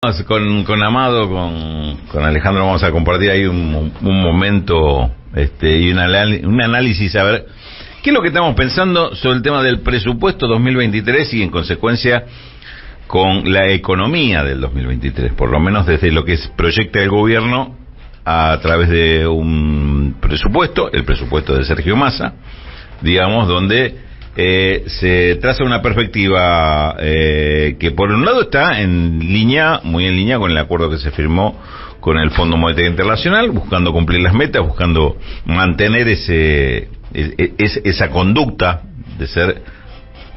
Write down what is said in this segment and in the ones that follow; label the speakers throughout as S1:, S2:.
S1: Con Amado, con Alejandro vamos a compartir ahí un momento y un análisis, a ver qué es lo que estamos pensando sobre el tema del presupuesto 2023 y en consecuencia con la economía del 2023, por lo menos desde lo que proyecta el gobierno a través de un presupuesto, el presupuesto de Sergio Massa, digamos, donde se traza una perspectiva que por un lado está muy en línea con el acuerdo que se firmó con el Fondo Monetario Internacional, buscando cumplir las metas, buscando mantener esa conducta de ser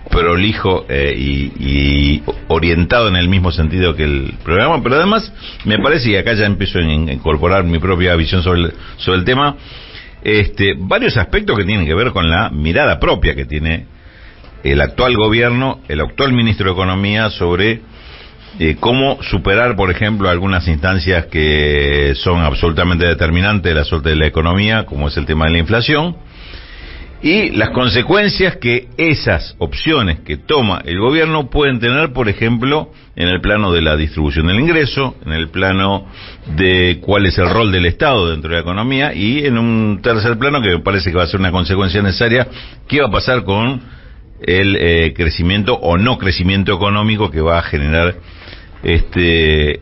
S1: prolijo y orientado en el mismo sentido que el programa, pero además me parece, y acá ya empiezo a incorporar mi propia visión sobre el tema, varios aspectos que tienen que ver con la mirada propia que tiene el actual gobierno, el actual ministro de Economía sobre cómo superar, por ejemplo, algunas instancias que son absolutamente determinantes de la suerte de la economía, como es el tema de la inflación, y las consecuencias que esas opciones que toma el gobierno pueden tener, por ejemplo, en el plano de la distribución del ingreso, en el plano de cuál es el rol del Estado dentro de la economía, y en un tercer plano que me parece que va a ser una consecuencia necesaria, qué va a pasar con el crecimiento o no crecimiento económico que va a generar este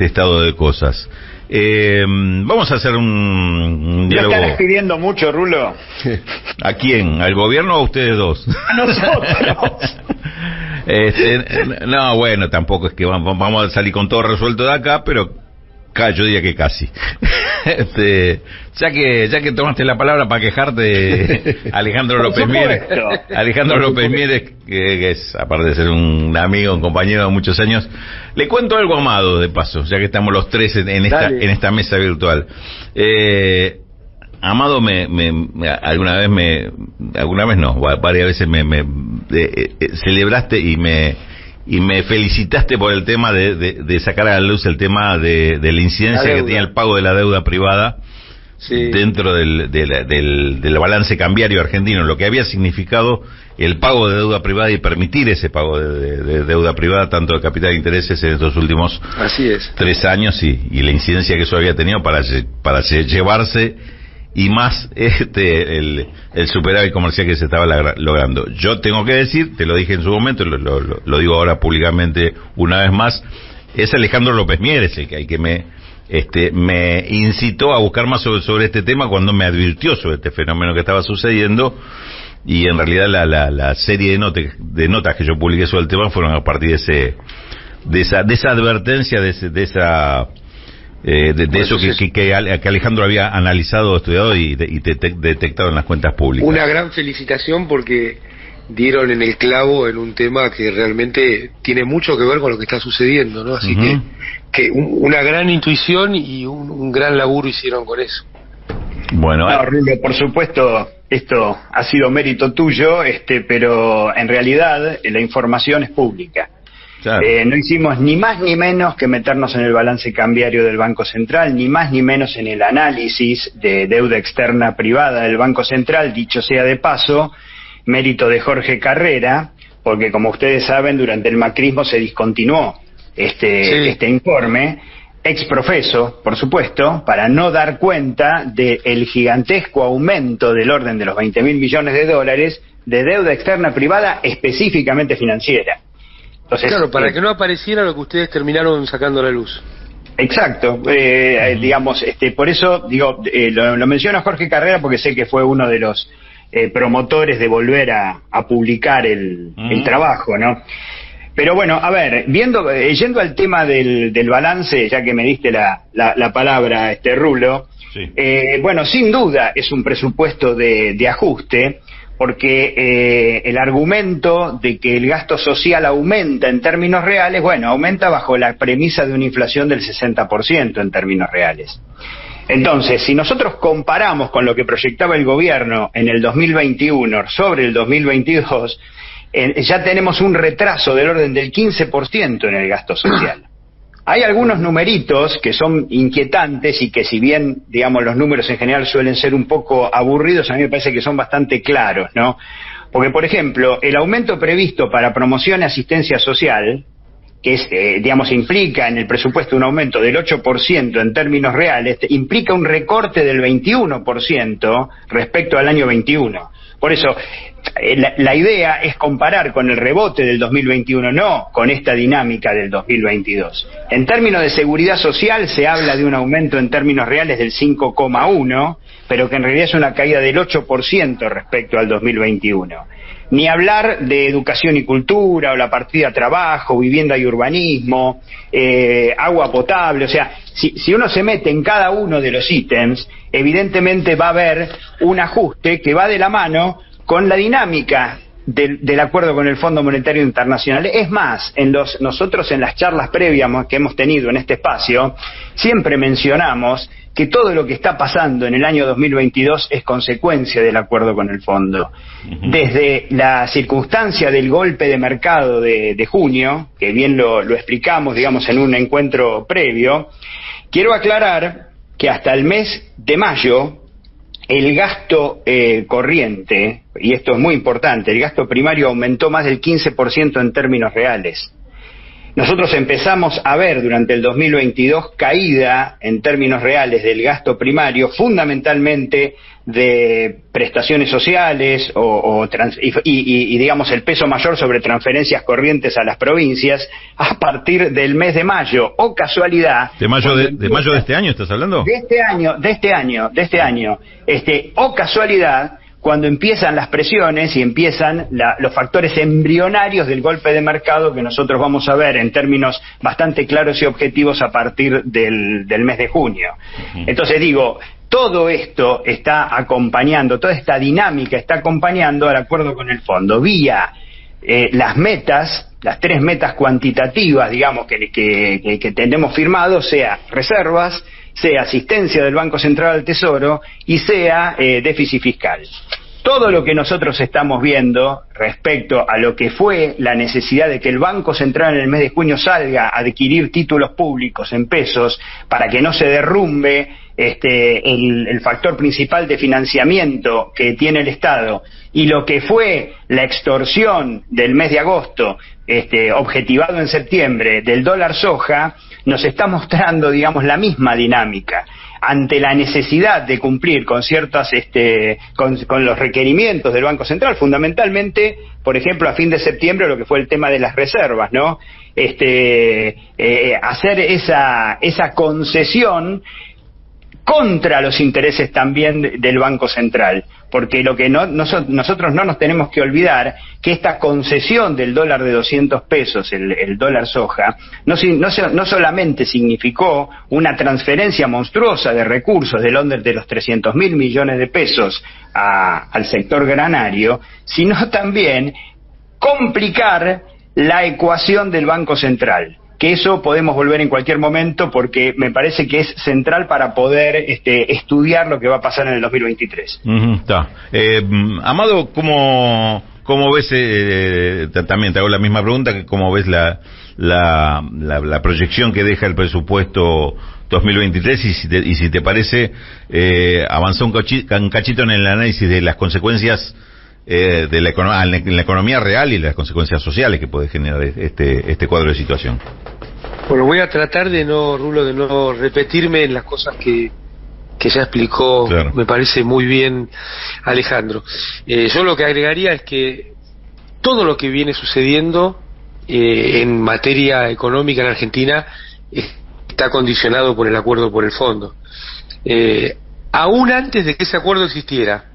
S1: estado de cosas. Vamos a hacer un diálogo.
S2: ¿Me están escribiendo mucho, Rulo?
S1: ¿A quién? ¿Al gobierno o a ustedes dos?
S2: A nosotros.
S1: No, bueno, tampoco es que vamos a salir con todo resuelto de acá, pero yo diría que casi. Ya que tomaste la palabra para quejarte, Alejandro López Mieres, que es, aparte de ser un amigo, un compañero de muchos años, le cuento algo a Amado, de paso, ya que estamos los tres en esta mesa virtual. Amado varias veces celebraste y me felicitaste por el tema de sacar a la luz el tema de la incidencia que tenía el pago de la deuda privada, sí, dentro del balance cambiario argentino, lo que había significado el pago de deuda privada y permitir ese pago de deuda privada, tanto de capital e intereses, en estos últimos 3 años, y la incidencia que eso había tenido para llevarse y más el superávit comercial que se estaba logrando. Yo tengo que decir, te lo dije en su momento, lo digo ahora públicamente una vez más, es Alejandro López Mieres el que me incitó a buscar más sobre este tema cuando me advirtió sobre este fenómeno que estaba sucediendo, y en realidad la serie de notas que yo publiqué sobre el tema fueron a partir de esa advertencia, de eso que Alejandro había analizado, estudiado y detectado en las cuentas públicas.
S3: Una gran felicitación porque dieron en el clavo en un tema que realmente tiene mucho que ver con lo que está sucediendo, ¿no? Así que una gran intuición y un gran laburo hicieron con eso.
S1: Bueno,
S2: Rulo, por supuesto, esto ha sido mérito tuyo, pero en realidad la información es pública. Claro. No hicimos ni más ni menos que meternos en el balance cambiario del Banco Central, ni más ni menos en el análisis de deuda externa privada del Banco Central, dicho sea de paso, mérito de Jorge Carrera, porque como ustedes saben, durante el macrismo se discontinuó este informe, ex profeso, por supuesto, para no dar cuenta del gigantesco aumento del orden de los 20.000 millones de dólares de deuda externa privada específicamente financiera. Entonces,
S3: claro, para que no apareciera lo que ustedes terminaron sacando a la luz.
S2: Exacto, digamos, por eso digo, lo menciono a Jorge Carrera porque sé que fue uno de los promotores de volver a publicar el trabajo, ¿no? Pero bueno, a ver, yendo al tema del balance, ya que me diste la palabra, Rulo, sí. Bueno, sin duda es un presupuesto de ajuste, porque el argumento de que el gasto social aumenta en términos reales, bueno, aumenta bajo la premisa de una inflación del 60% en términos reales. Entonces, si nosotros comparamos con lo que proyectaba el gobierno en el 2021 sobre el 2022, ya tenemos un retraso del orden del 15% en el gasto social. Hay algunos numeritos que son inquietantes y que, si bien, digamos, los números en general suelen ser un poco aburridos, a mí me parece que son bastante claros, ¿no? Porque, por ejemplo, el aumento previsto para promoción y asistencia social que es, digamos, implica en el presupuesto un aumento del 8% en términos reales, implica un recorte del 21% respecto al año 21. Por eso, la idea es comparar con el rebote del 2021, no con esta dinámica del 2022. En términos de seguridad social se habla de un aumento en términos reales del 5,1%, pero que en realidad es una caída del 8% respecto al 2021. Ni hablar de educación y cultura, o la partida trabajo, vivienda y urbanismo, agua potable. O sea, si uno se mete en cada uno de los ítems, evidentemente va a haber un ajuste que va de la mano con la dinámica del acuerdo con el Fondo Monetario Internacional. Es más, nosotros en las charlas previas que hemos tenido en este espacio, siempre mencionamos que todo lo que está pasando en el año 2022 es consecuencia del acuerdo con el fondo. Desde la circunstancia del golpe de mercado de junio, que bien lo explicamos, digamos, en un encuentro previo, quiero aclarar que hasta el mes de mayo, el gasto corriente, y esto es muy importante, el gasto primario aumentó más del 15% en términos reales. Nosotros empezamos a ver durante el 2022 caída en términos reales del gasto primario, fundamentalmente de prestaciones sociales y digamos el peso mayor sobre transferencias corrientes a las provincias a partir del mes de mayo. O casualidad.
S1: ¿De mayo de este año estás hablando?
S2: De este año. O casualidad, cuando empiezan las presiones y empiezan los factores embrionarios del golpe de mercado que nosotros vamos a ver en términos bastante claros y objetivos a partir del mes de junio. Entonces digo, todo esto está acompañando, toda esta dinámica está acompañando al acuerdo con el fondo, vía las metas, las 3 metas cuantitativas, digamos, que tenemos firmado, sea reservas, sea asistencia del Banco Central al Tesoro y sea déficit fiscal. Todo lo que nosotros estamos viendo respecto a lo que fue la necesidad de que el Banco Central en el mes de junio salga a adquirir títulos públicos en pesos para que no se derrumbe el factor principal de financiamiento que tiene el Estado, y lo que fue la extorsión del mes de agosto, objetivado en septiembre, del dólar soja, nos está mostrando, digamos, la misma dinámica. Ante la necesidad de cumplir con ciertas, con los requerimientos del Banco Central, fundamentalmente, por ejemplo, a fin de septiembre, lo que fue el tema de las reservas, ¿no? Hacer esa concesión contra los intereses también del Banco Central, porque lo que nosotros no nos tenemos que olvidar que esta concesión del dólar de 200 pesos, el dólar soja, no solamente significó una transferencia monstruosa de recursos del orden de los 300.000 millones de pesos al sector granario, sino también complicar la ecuación del Banco Central. Que eso podemos volver en cualquier momento, porque me parece que es central para poder estudiar lo que va a pasar en el 2023.
S1: Está. Amado, ¿cómo ves, también te hago la misma pregunta, cómo ves la proyección que deja el presupuesto 2023 y si te parece, avanzó un cachito en el análisis de las consecuencias de la economía real y las consecuencias sociales que puede generar este cuadro de situación?
S3: Bueno, voy a tratar de no repetirme en las cosas que ya explicó, claro. Me parece muy bien Alejandro. Yo lo que agregaría es que todo lo que viene sucediendo en materia económica en Argentina está condicionado por el acuerdo por el fondo. Aún antes de que ese acuerdo existiera,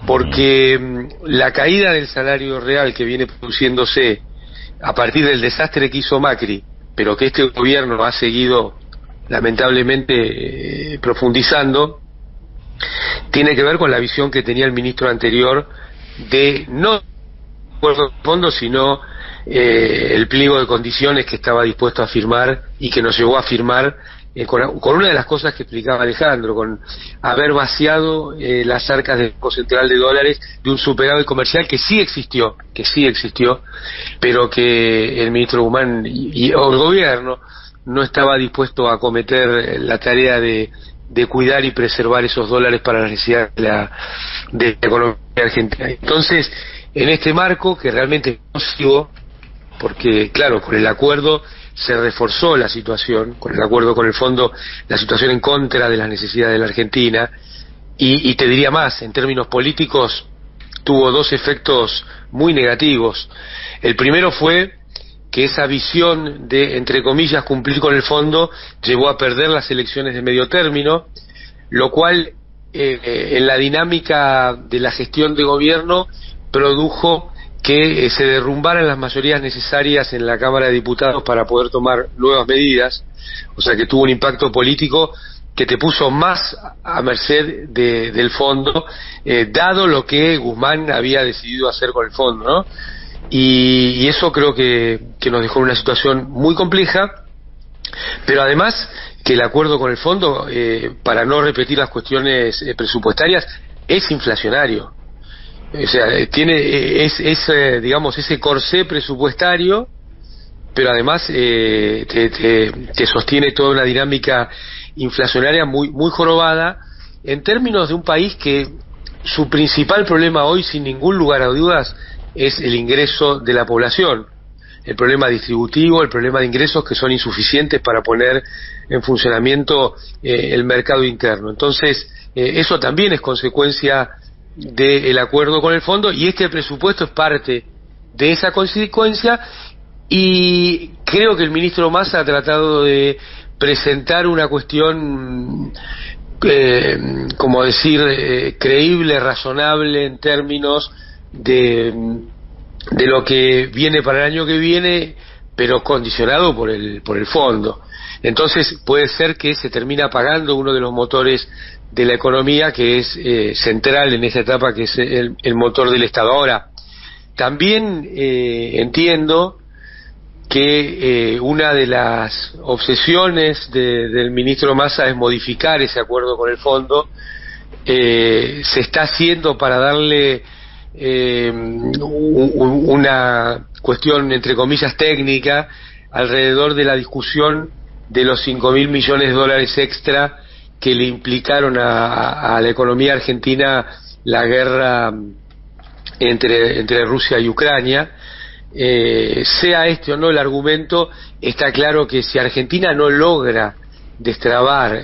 S3: porque la caída del salario real que viene produciéndose a partir del desastre que hizo Macri, pero que este gobierno ha seguido lamentablemente profundizando, tiene que ver con la visión que tenía el ministro anterior de no el acuerdo de fondo, sino el pliego de condiciones que estaba dispuesto a firmar y que nos llevó a firmar con una de las cosas que explicaba Alejandro, con haber vaciado las arcas del Banco Central de dólares de un superávit comercial que sí existió, pero que el ministro Guzmán o el gobierno no estaba dispuesto a acometer la tarea de cuidar y preservar esos dólares para la necesidad de la economía argentina. Entonces, en este marco, que realmente es nocivo porque claro, con el acuerdo se reforzó la situación, con el acuerdo con el fondo, la situación en contra de las necesidades de la Argentina, y te diría más, en términos políticos tuvo dos efectos muy negativos. El primero fue que esa visión de, entre comillas, cumplir con el fondo llevó a perder las elecciones de medio término, lo cual en la dinámica de la gestión de gobierno produjo que se derrumbaran las mayorías necesarias en la Cámara de Diputados para poder tomar nuevas medidas, o sea que tuvo un impacto político que te puso más a merced del fondo, dado lo que Guzmán había decidido hacer con el fondo, ¿no? Y eso creo que nos dejó en una situación muy compleja, pero además que el acuerdo con el fondo, para no repetir las cuestiones presupuestarias, es inflacionario. O sea, tiene digamos, ese corsé presupuestario, pero además te sostiene toda una dinámica inflacionaria muy jorobada, en términos de un país que su principal problema hoy, sin ningún lugar a dudas, es el ingreso de la población, el problema distributivo, el problema de ingresos que son insuficientes para poner en funcionamiento el mercado interno. Entonces, eso también es consecuencia del acuerdo con el fondo, y este presupuesto es parte de esa consecuencia, y creo que el ministro Massa ha tratado de presentar una cuestión, como decir, creíble, razonable en términos de lo que viene para el año que viene, pero condicionado por el fondo. Entonces puede ser que se termine apagando uno de los motores de la economía, que es central en esta etapa, que es el motor del Estado. Ahora, también entiendo que una de las obsesiones del ministro Massa es modificar ese acuerdo con el fondo. Se está haciendo para darle una cuestión entre comillas técnica alrededor de la discusión de los 5.000 millones de dólares extra que le implicaron a la economía argentina la guerra entre Rusia y Ucrania. Sea este o no el argumento, está claro que si Argentina no logra destrabar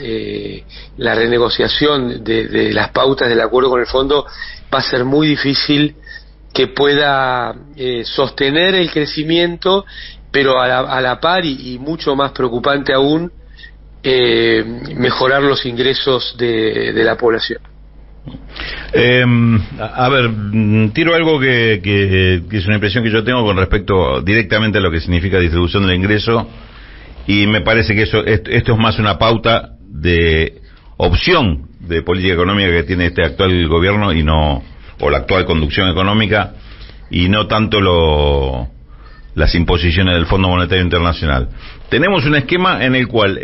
S3: la renegociación de las pautas del acuerdo con el fondo, va a ser muy difícil que pueda sostener el crecimiento, pero a la par, y mucho más preocupante aún, mejorar los ingresos de la población.
S1: A ver, tiro algo que es una impresión que yo tengo con respecto directamente a lo que significa distribución del ingreso, y me parece que esto es más una pauta de opción de política económica que tiene este actual gobierno, y no, o la actual conducción económica, y no tanto las imposiciones del Fondo Monetario Internacional. Tenemos un esquema en el cual,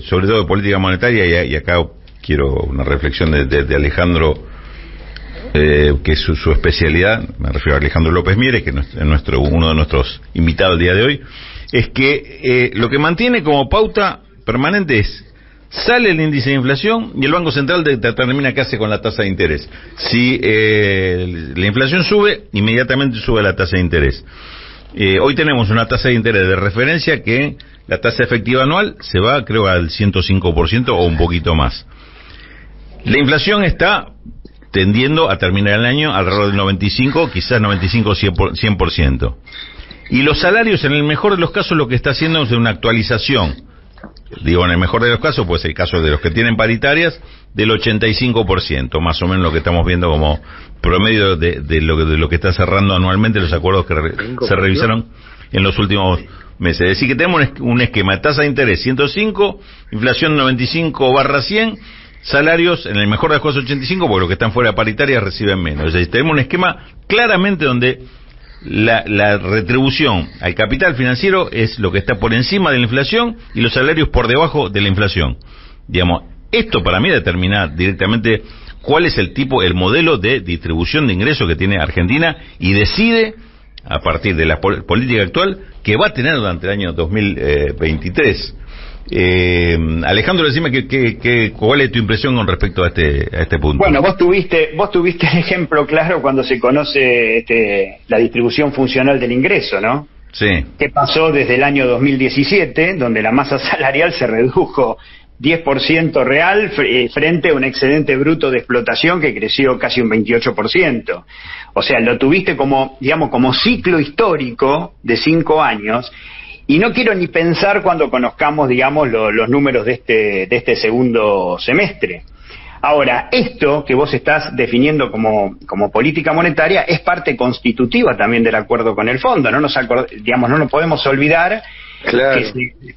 S1: sobre todo de política monetaria, y acá quiero una reflexión de Alejandro, que es su especialidad, me refiero a Alejandro López Mieres, que es uno de nuestros invitados el día de hoy, es que lo que mantiene como pauta permanente es: sale el índice de inflación y el Banco Central determina qué hace con la tasa de interés. Si la inflación sube, inmediatamente sube la tasa de interés. Hoy tenemos una tasa de interés de referencia que la tasa efectiva anual se va, creo, al 105% o un poquito más. La inflación está tendiendo a terminar el año alrededor del 95, quizás 95-100%. Y los salarios, en el mejor de los casos, lo que está haciendo es una actualización. Digo, en el mejor de los casos, pues el caso de los que tienen paritarias, del 85%, más o menos lo que estamos viendo como promedio de lo que está cerrando anualmente los acuerdos que se revisaron en los últimos meses. Es decir, que tenemos un esquema de tasa de interés 105, inflación 95/100, salarios, en el mejor de los casos 85, porque los que están fuera de paritarias reciben menos. Es decir, tenemos un esquema claramente donde la retribución al capital financiero es lo que está por encima de la inflación y los salarios por debajo de la inflación. Digamos, esto para mí determina directamente cuál es el modelo de distribución de ingresos que tiene Argentina, y decide, a partir de la política actual, que va a tener durante el año 2023. Alejandro, decime cuál es tu impresión con respecto a este punto.
S2: Bueno, vos tuviste el ejemplo claro cuando se conoce la distribución funcional del ingreso, ¿no?
S1: Sí.
S2: ¿Qué pasó desde el año 2017, donde la masa salarial se redujo 10% real frente a un excedente bruto de explotación que creció casi un 28%? O sea, lo tuviste como, digamos, como ciclo histórico de 5 años, y no quiero ni pensar cuando conozcamos, digamos, los números de este segundo semestre. Ahora, esto que vos estás definiendo como política monetaria es parte constitutiva también del acuerdo con el fondo. No nos podemos olvidar, claro,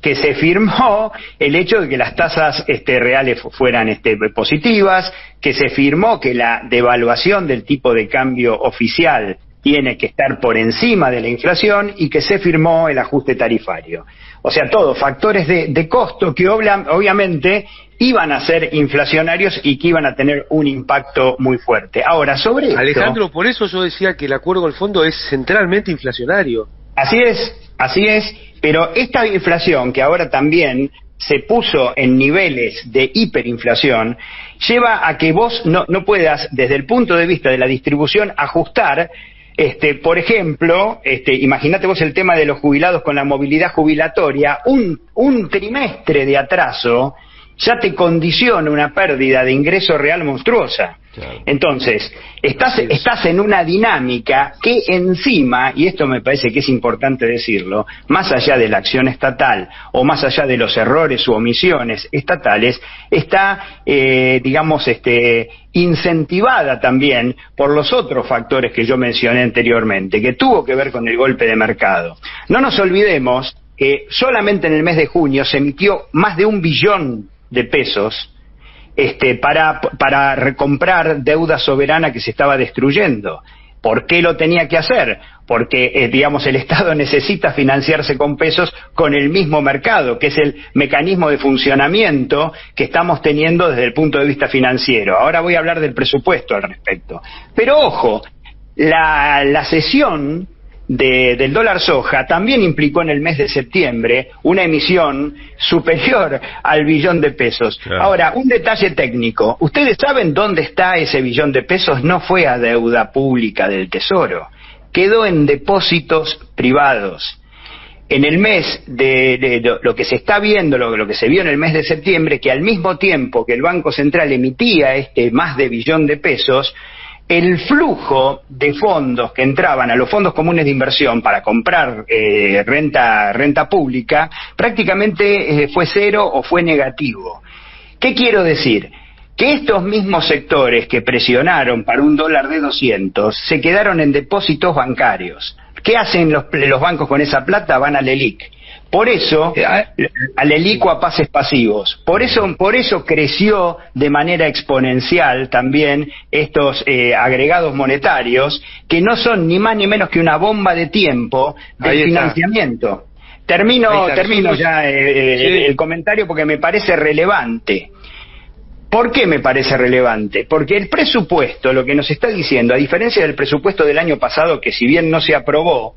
S2: que se firmó el hecho de que las tasas reales fueran positivas, que se firmó que la devaluación del tipo de cambio oficial tiene que estar por encima de la inflación y que se firmó el ajuste tarifario. O sea, todos factores de costo que obviamente iban a ser inflacionarios y que iban a tener un impacto muy fuerte. Ahora, sobre esto...
S3: Alejandro, por eso yo decía que el acuerdo con el fondo es centralmente inflacionario.
S2: Así es, pero esta inflación que ahora también se puso en niveles de hiperinflación, lleva a que vos no puedas, desde el punto de vista de la distribución, ajustar. Por ejemplo, imagínate vos el tema de los jubilados con la movilidad jubilatoria, un trimestre de atraso ya te condiciona una pérdida de ingreso real monstruosa. Claro. Entonces, estás en una dinámica que encima, y esto me parece que es importante decirlo, más allá de la acción estatal o más allá de los errores u omisiones estatales, está, incentivada también por los otros factores que yo mencioné anteriormente, que tuvo que ver con el golpe de mercado. No nos olvidemos que solamente en el mes de junio se emitió más de 1 billón de pesos para recomprar deuda soberana que se estaba destruyendo. ¿Por qué lo tenía que hacer? Porque, el Estado necesita financiarse con pesos con el mismo mercado, que es el mecanismo de funcionamiento que estamos teniendo desde el punto de vista financiero. Ahora voy a hablar del presupuesto al respecto. Pero ojo, la cesión del dólar soja también implicó en el mes de septiembre una emisión superior al billón de pesos. Claro. Ahora, un detalle técnico. ¿Ustedes saben dónde está ese billón de pesos? No fue a deuda pública del Tesoro. Quedó en depósitos privados. En el mes de lo que se está viendo, lo que se vio en el mes de septiembre, que al mismo tiempo que el Banco Central emitía más de billón de pesos, el flujo de fondos que entraban a los fondos comunes de inversión para comprar renta pública prácticamente fue cero o fue negativo. ¿Qué quiero decir? Que estos mismos sectores que presionaron para un dólar de 200 se quedaron en depósitos bancarios. ¿Qué hacen los bancos con esa plata? Van al LELIQ. Por eso, al ELIC o a pases pasivos. Por eso creció de manera exponencial también estos agregados monetarios, que no son ni más ni menos que una bomba de tiempo de financiamiento. Termino ya el comentario porque me parece relevante. ¿Por qué me parece relevante? Porque el presupuesto, lo que nos está diciendo, a diferencia del presupuesto del año pasado, que si bien no se aprobó,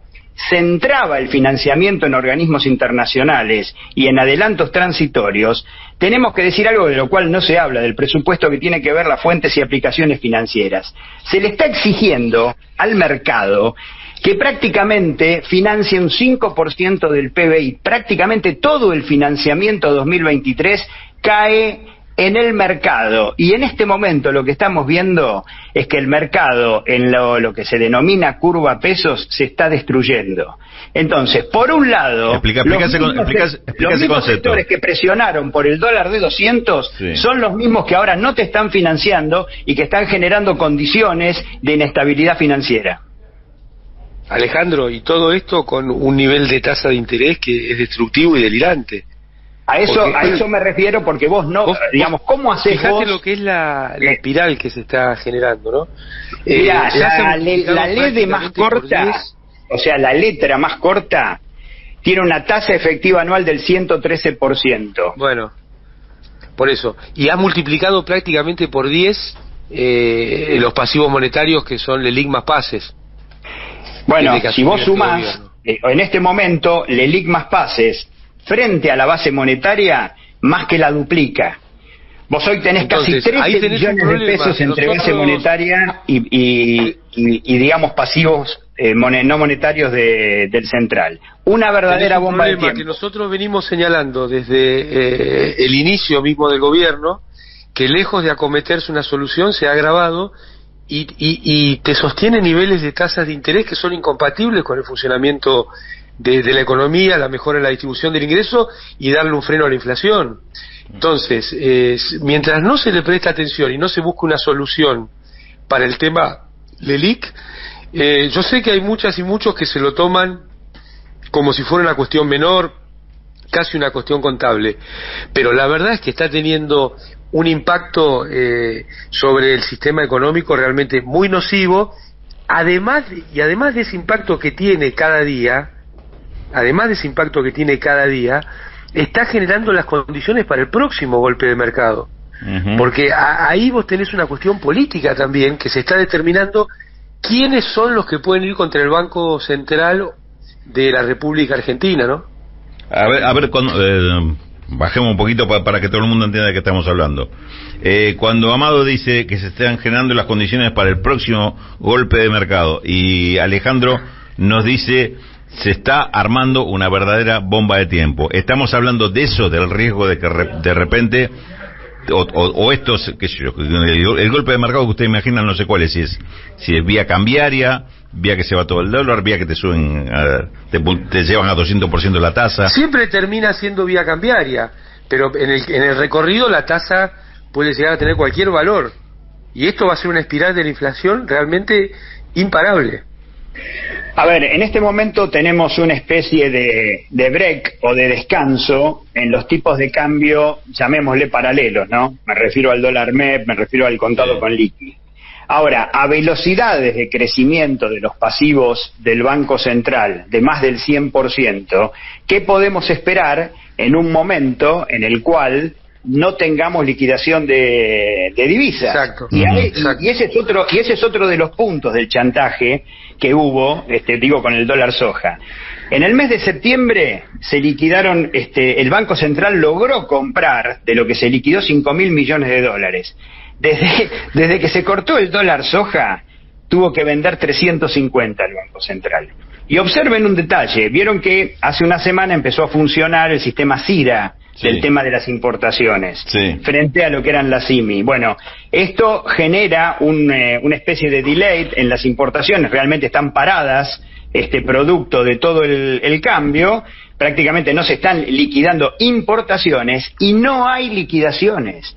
S2: centraba el financiamiento en organismos internacionales y en adelantos transitorios, tenemos que decir algo de lo cual no se habla del presupuesto, que tiene que ver las fuentes y aplicaciones financieras. Se le está exigiendo al mercado que prácticamente financie un 5% del PBI. Prácticamente todo el financiamiento 2023 cae en el mercado, y en este momento lo que estamos viendo es que el mercado, en lo que se denomina curva pesos, se está destruyendo. Entonces, por un lado, los mismos sectores que presionaron por el dólar de 200 son los mismos que ahora no te están financiando y que están generando condiciones de inestabilidad financiera.
S3: Alejandro, y todo esto con un nivel de tasa de interés que es destructivo y delirante.
S2: A eso me refiero, porque vos digamos, ¿cómo hacés vos?
S3: Fíjate lo que es la espiral que se está generando, ¿no?
S2: Mirá, la ley más corta, o sea, la letra más corta, tiene una tasa efectiva anual del 113%.
S3: Bueno, por eso. Y ha multiplicado prácticamente por 10 los pasivos monetarios, que son LELIQ más pases.
S2: Bueno, si vos sumás, en este momento, LELIQ más pases, frente a la base monetaria, más que la duplica. Vos hoy tenés casi 13 billones de pesos entre base monetaria y digamos pasivos no monetarios del central. Una verdadera bomba de tiempo.
S3: Que nosotros venimos señalando desde el inicio mismo del gobierno, que lejos de acometerse una solución se ha agravado y te sostiene niveles de tasas de interés que son incompatibles con el funcionamiento de la economía, la mejora en la distribución del ingreso y darle un freno a la inflación. Entonces, mientras no se le presta atención y no se busca una solución para el tema LELIC, yo sé que hay muchas y muchos que se lo toman como si fuera una cuestión menor, casi una cuestión contable, pero la verdad es que está teniendo un impacto sobre el sistema económico realmente muy nocivo, además de ese impacto que tiene cada día, está generando las condiciones para el próximo golpe de mercado. Porque ahí vos tenés una cuestión política también, que se está determinando quiénes son los que pueden ir contra el Banco Central de la República Argentina, ¿no?
S1: A ver, bajemos un poquito para que todo el mundo entienda de qué estamos hablando. Cuando Amado dice que se están generando las condiciones para el próximo golpe de mercado, y Alejandro nos dice se está armando una verdadera bomba de tiempo, ¿estamos hablando de eso, del riesgo de que de repente o estos, qué sé yo, el golpe de mercado que ustedes imaginan, no sé cuál es, si es vía cambiaria, vía que se va todo el dólar, vía que te suben, te llevan a 200% la tasa?
S3: Siempre termina siendo vía cambiaria, pero en el recorrido la tasa puede llegar a tener cualquier valor, y esto va a ser una espiral de la inflación realmente imparable.
S2: A ver, en este momento tenemos una especie de break o de descanso en los tipos de cambio, llamémosle paralelos, ¿no? Me refiero al dólar MEP, me refiero al contado con liqui. Ahora, a velocidades de crecimiento de los pasivos del Banco Central de más del 100%, ¿qué podemos esperar en un momento en el cual no tengamos liquidación de divisas?
S3: Exacto.
S2: Y ese es otro de los puntos del chantaje que hubo, con el dólar soja. En el mes de septiembre se liquidaron, el Banco Central logró comprar de lo que se liquidó 5.000 millones de dólares. Desde que se cortó el dólar soja, tuvo que vender 350 el Banco Central. Y observen un detalle, vieron que hace una semana empezó a funcionar el sistema CIRA, del tema de las importaciones, frente a lo que eran las IMI. Bueno, esto genera una especie de delay en las importaciones, realmente están paradas, producto de todo el cambio, prácticamente no se están liquidando importaciones y no hay liquidaciones.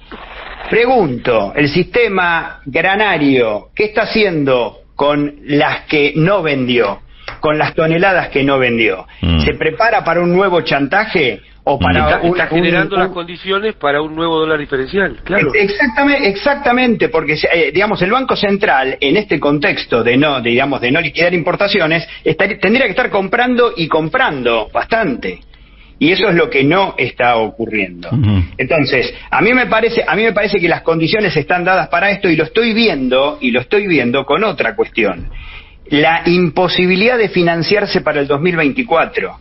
S2: Pregunto, el sistema granario, ¿qué está haciendo con las que no vendió? Con las toneladas que no vendió. ¿Se prepara para un nuevo chantaje? O para
S3: está generando las condiciones para un nuevo dólar diferencial, claro.
S2: Exactamente, porque el Banco Central en este contexto de no liquidar importaciones tendría que estar comprando bastante. Y eso es lo que no está ocurriendo. Entonces, a mí me parece que las condiciones están dadas para esto, y lo estoy viendo con otra cuestión. La imposibilidad de financiarse para el 2024.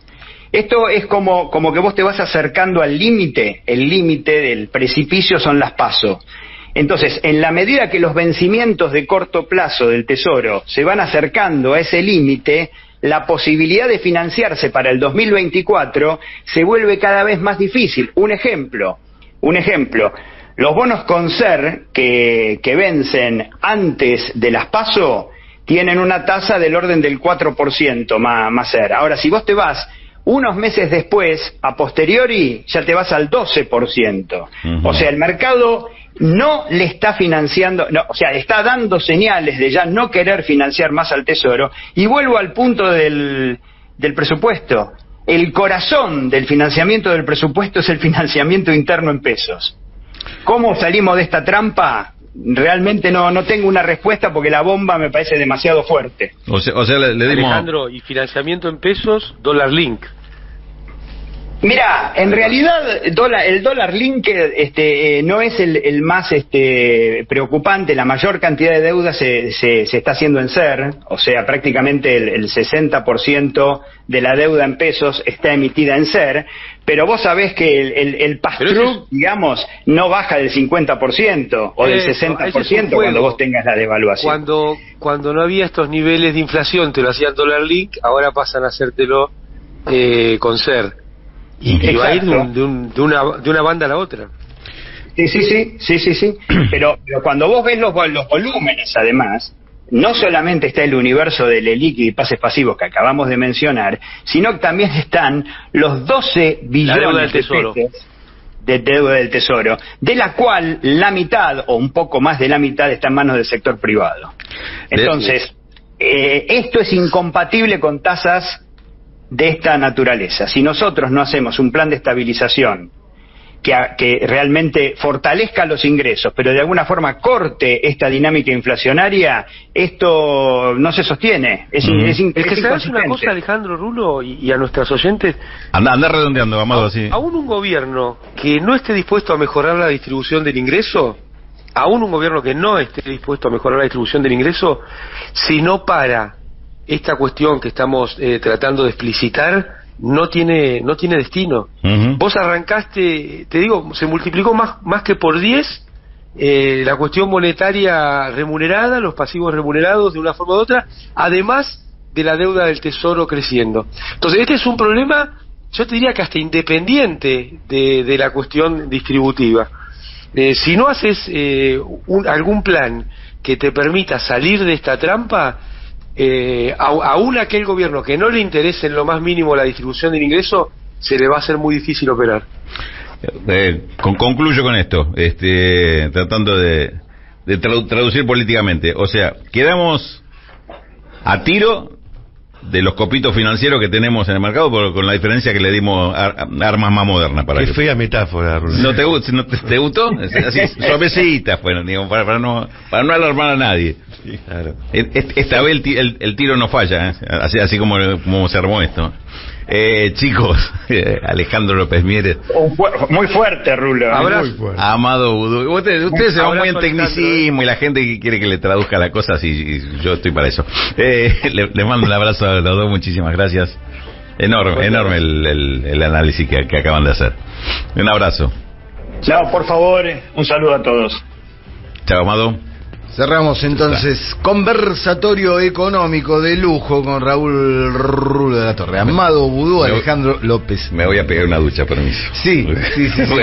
S2: Esto es como que vos te vas acercando al límite, el límite del precipicio son las PASO. Entonces, en la medida que los vencimientos de corto plazo del Tesoro se van acercando a ese límite, la posibilidad de financiarse para el 2024 se vuelve cada vez más difícil. Un ejemplo, los bonos Concer que vencen antes de las PASO tienen una tasa del orden del 4% más ser. Ahora, si vos te vas unos meses después, a posteriori, ya te vas al 12%. O sea, el mercado no le está financiando, está dando señales de ya no querer financiar más al Tesoro. Y vuelvo al punto del presupuesto. El corazón del financiamiento del presupuesto es el financiamiento interno en pesos. ¿Cómo salimos de esta trampa? Realmente no tengo una respuesta, porque la bomba me parece demasiado fuerte.
S1: O sea le dimos...
S3: Alejandro, y financiamiento en pesos, dólar link.
S2: Mira, en realidad el dólar linked no es el más preocupante. La mayor cantidad de deuda se está haciendo en SER, o sea, prácticamente el 60% de la deuda en pesos está emitida en SER, pero vos sabés que el pass-through, digamos, no baja del 50% o del 60% cuando vos tengas la devaluación.
S3: Cuando no había estos niveles de inflación, te lo hacían dólar link, ahora pasan a hacértelo con SER. Y va a ir de una banda a la otra.
S2: Sí. Pero cuando vos ves los volúmenes, además, no solamente está el universo del líquido y pases pasivos que acabamos de mencionar, sino que también están los 12 billones de pesos de deuda del Tesoro, de la cual la mitad, o un poco más de la mitad, está en manos del sector privado. Entonces, esto es incompatible con tasas de esta naturaleza. Si nosotros no hacemos un plan de estabilización que realmente fortalezca los ingresos, pero de alguna forma corte esta dinámica inflacionaria, esto no se sostiene. Es
S3: que sabes una cosa, Alejandro, Rulo, y a nuestros oyentes.
S1: Anda redondeando, Amado, así.
S3: Aún un gobierno que no esté dispuesto a mejorar la distribución del ingreso, aún un gobierno que no esté dispuesto a mejorar la distribución del ingreso, si no para esta cuestión que estamos tratando de explicitar, no tiene destino. Vos arrancaste, te digo, se multiplicó más que por 10 la cuestión monetaria remunerada, los pasivos remunerados de una forma u otra, además de la deuda del Tesoro creciendo. Entonces este es un problema, yo te diría que hasta independiente de la cuestión distributiva. Si no haces algún plan que te permita salir de esta trampa, aún aquel gobierno que no le interese en lo más mínimo la distribución del ingreso, se le va a hacer muy difícil operar.
S1: Concluyo con esto, tratando de traducir políticamente. O sea, quedamos a tiro de los copitos financieros que tenemos en el mercado, con la diferencia que le dimos armas más modernas para
S4: Qué fea metáfora, Rulo.
S1: ¿No te gustó? Así, suavecita, bueno, digo, para no alarmar a nadie.
S4: Sí, claro.
S1: Esta vez el tiro no falla, así como se armó esto. Chicos, Alejandro López Mieres.
S2: Muy fuerte, Rulo.
S4: Muy fuerte.
S1: Amado Vudú. Ustedes se van muy en tecnicismo y la gente que quiere que le traduzca la cosa, y yo estoy para eso. Le mando un abrazo a los dos, muchísimas gracias. Enorme el análisis que acaban de hacer. Un abrazo.
S2: No, por favor, un saludo a todos.
S1: Chao, Amado.
S5: Cerramos entonces conversatorio económico de lujo con Raúl Rulo de la Torre. Amado Vudú, Alejandro López.
S1: Me voy a pegar una ducha, permiso.
S5: Sí,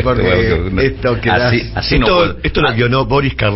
S5: porque esto que
S1: así no
S4: esto lo guionó Boris Karloff.